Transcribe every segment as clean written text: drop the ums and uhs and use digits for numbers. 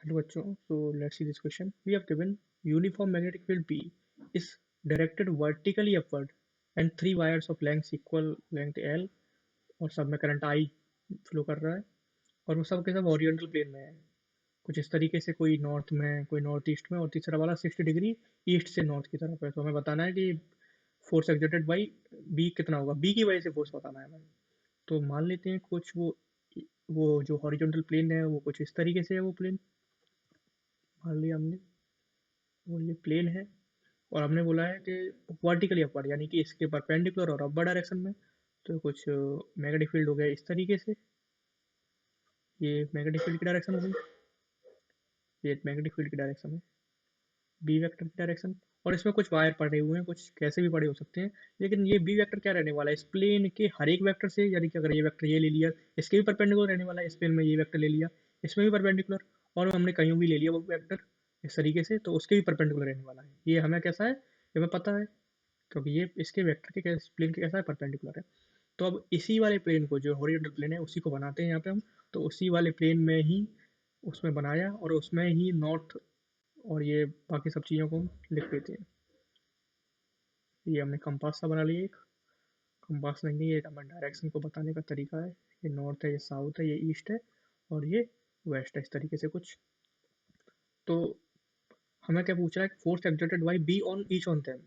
Hello बच्चों, so let's see this question. We have given uniform magnetic field B is directed vertically upward and three wires of length equal length L और सब में current I flow कर रहा है और वो सब के सब ओरिएंटल प्लेन में है। कुछ इस तरीके से, कोई नॉर्थ में, कोई नॉर्थ ईस्ट में और तीसरा वाला 60 डिग्री ईस्ट से नॉर्थ की तरफ है। तो हमें बताना है कि फोर्स एक्सर्टेड बाई बी कितना होगा, बी की वजह से फोर्स बताना है हमें। तो मान लेते हैं कुछ वो जो हॉरिजॉन्टल प्लेन है वो कुछ इस तरीके से है। वो प्लेन मान लिया हमने, वो ये प्लेन है और हमने बोला है कि वर्टिकली अपवर्ड यानी कि इसके परपेंडिकुलर और अपवर्ड डायरेक्शन में। तो कुछ मैग्नेटिक फील्ड हो गया इस तरीके से, ये मैग्नेटिक फील्ड की डायरेक्शन हो गई, ये मैग्नेटिक फील्ड की डायरेक्शन है बी वेक्टर की डायरेक्शन। और इसमें कुछ वायर पड़े हुए हैं, कुछ कैसे भी पड़े हो सकते हैं, लेकिन ये बी वेक्टर क्या रहने वाला है, इस प्लेन के हर एक वेक्टर से, यानी कि अगर ये वेक्टर ये ले लिया, इसके भी परपेंडिकुलर रहने वाला है। इस प्लेन में ये वेक्टर ले लिया, इसमें भी परपेंडिकुलर, और हमने कहीं भी ले लिया वो वेक्टर इस तरीके से, तो उसके भी परपेंडिकुलर रहने वाला है। ये हमें कैसा है, ये हमें पता है, क्योंकि ये इसके वेक्टर के प्लेन के कैसा है, परपेंडिकुलर है। तो अब इसी वाले प्लेन को, जो हॉरिजॉन्टल प्लेन है, उसी को बनाते हैं यहाँ पे हम। तो उसी वाले प्लेन में ही उसमें बनाया और उसमें ही नॉर्थ और ये बाकी सब चीज़ों को हम लिख देते हैं। ये हमने कंपास सा बना लिया एक। कंपास नहीं है, ये हमें डायरेक्शन को बताने का तरीका है। ये नॉर्थ है, ये साउथ है, ये ईस्ट है और ये वेस्ट है, इस तरीके से कुछ। तो हमें क्या पूछ रहा है, force exerted by b on each on them.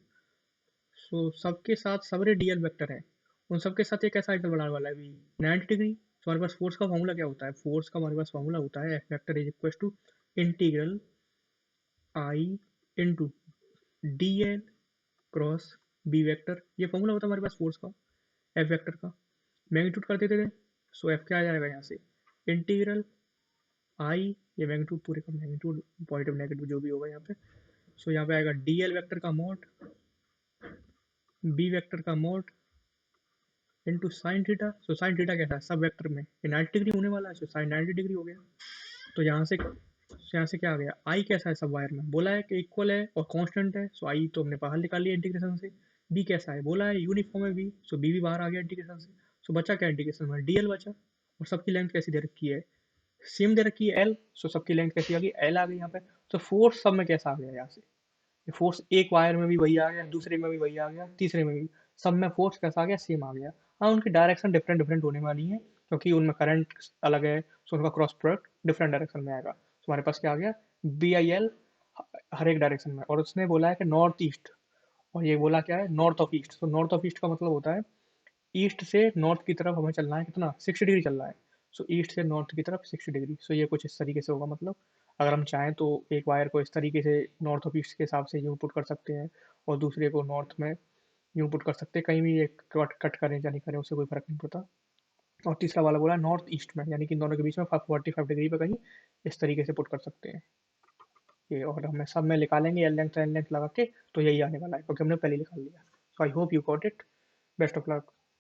So सबके साथ सबरे डीएल वेक्टर हैं, उन सबके साथ ये कैसा एंगल बनाने वाला है, बी 90 डिग्री। तो हमारे पास फोर्स का फॉर्मूला क्या होता है, फोर्स का हमारे पास फॉर्मूला होता है F vector is equal to integral I into D L cross B vector. ये फॉर्मूला होता है हमारे पास फोर्स का, एफ वेक्टर का। मैग्नीट्यूड कर देते थे, सो एफ क्या आ जाएगा यहाँ से, इंटीग्रल आई, ये मैग्नीट्यूड पूरे का मैग्नीट्यूड, पॉजिटिव नेगेटिव जो भी होगा यहाँ पे। सो यहाँ पे आएगा डी एल वेक्टर का मोड, बी वेक्टर का mode into sine theta. So sine theta कैसा है, सब वेक्टर में ये 90 डिग्री होने वाला है, सो साइन 90 डिग्री हो गया। तो यहाँ से क्या आ गया, आई कैसा है, सब वायर में बोला है कि इक्वल है और कांस्टेंट है, सो आई तो हमने बाहर निकाल लिया इंटीग्रेशन से। बी कैसा है, बोला है यूनिफॉर्म है बी, सो बी भी बाहर आ गया इंटीग्रेशन से। सो बचा क्या इंटीग्रेशन में, डीएल बचा। और सबकी लेंथ कैसी दे रखी है, सेम दे रखी है एल, सो सबकी लेंथ कैसी आ गई, एल आ गई यहाँ पे। तो फोर्स सब में कैसा आ गया यहाँ से, ये फोर्स एक वायर में भी वही आ गया, दूसरे में भी वही आ गया, तीसरे में भी, सब में फोर्स कैसा आ गया, सेम आ गया। हाँ, उनकी डायरेक्शन डिफरेंट डिफरेंट होने वाली है, क्योंकि उनमें करंट अलग है, सो उनका क्रॉस प्रोडक्ट डिफरेंट डायरेक्शन में आएगा। तो हमारे पास क्या आ गया, बी आई एल हर एक डायरेक्शन में। और उसने बोला है कि नॉर्थ ईस्ट, और ये बोला क्या है, नॉर्थ ऑफ ईस्ट। तो नॉर्थ ऑफ ईस्ट का मतलब होता है ईस्ट से नॉर्थ की तरफ हमें चलना है, कितना, 60 डिग्री चलना है। सो ईस्ट से नॉर्थ की तरफ 60 डिग्री। सो ये कुछ इस तरीके से होगा, मतलब अगर हम चाहें तो एक वायर को इस तरीके से नॉर्थ ऑफ ईस्ट के हिसाब से यूँ पुट कर सकते हैं, और दूसरे को नॉर्थ में यूँ पुट कर सकते हैं। कहीं भी एक कट कट करें या नहीं करें, उससे कोई फर्क नहीं पड़ता। और तीसरा वाला बोला नॉर्थ ईस्ट में, यानी कि इन दोनों के बीच में 45 डिग्री पे कहीं इस तरीके से पुट कर सकते हैं ये। और हमें सब में निकालेंगे एल लेंथ लगा के, तो यही आने वाला है, क्योंकि हमने पहले निकाल लिया। So I hope you got it. Best of luck.